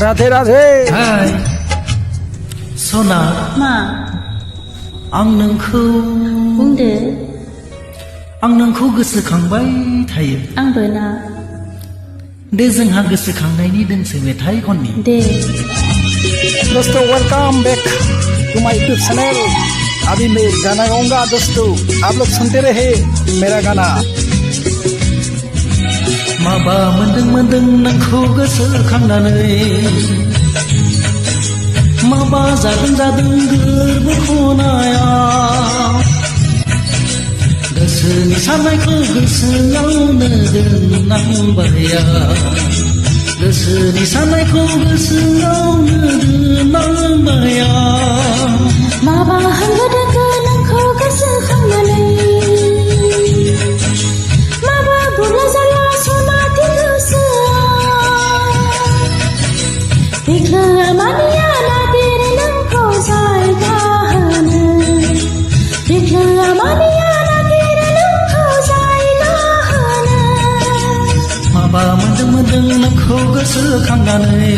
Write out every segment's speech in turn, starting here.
राधे राधे हाय सना मा आं नोंखौ बुंदो गोसोखांबाय थायो आंबो ना दे जोंहा गोसोखांनायनि दोंसे मेथाइ खननि दे दोस्तों welcome back to my YouTube channel. अभी मैं गाना गाऊंगा दोस्तों, आप लोग सुनते रहे मेरा गाना। माबा मोनदों नोंखौ गोसोखांनानै माबा जादों गोरबो खनायाव गोसोनि साननायखौ गोसोआवनो दोननांबाया गोसोनि साननायखौ गोसोआवनो दोननांबाया माबा होंगो दोंगो नोंखौ गोसोखांनानै माबा गुरला जाला सनाथि गोसोआव बिखो मानिया नागिरो नोंखौ जायगा होनो बिखो मानिया नागिरो नोंखौ जायगा होनो माबा मोनदों नोंखौ गोसोखांनानै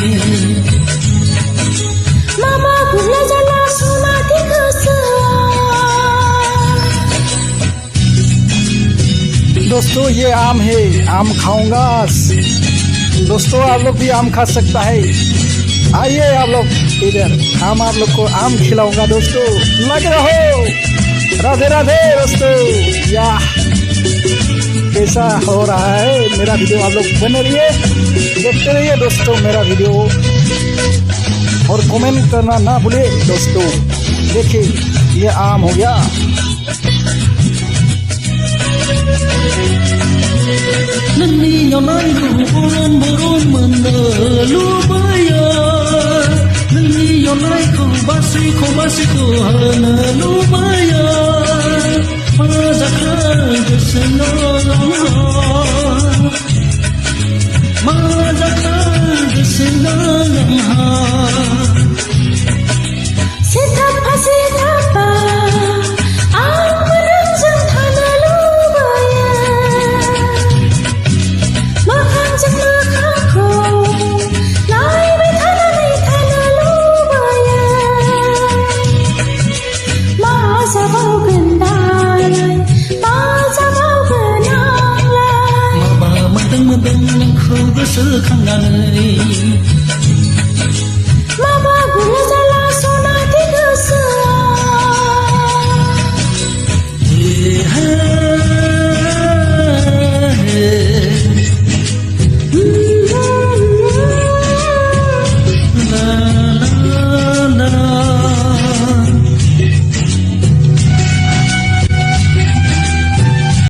माबा गुरला जाला सनाथि दोस्तों ये आम है, आम खाऊंगा। दोस्तों आप लोग भी आम खा सकता है, आइए आप लोग इधर, हम आप लोग को आम खिलाऊंगा दोस्तों, लग रहो। राधे राधे दोस्तों। या कैसा हो रहा है मेरा वीडियो, आप लोग बने रहिए, देखते रहिए दोस्तों मेरा वीडियो, और कमेंट करना ना भूलिए दोस्तों। देखिए ये आम हो गया। नोंनि अननायखौ बरन मोननो लुबैयो नोंनि अननायखौ बासिखौ होनो लुबैयो मा जाखो गोसोआव मा जाखो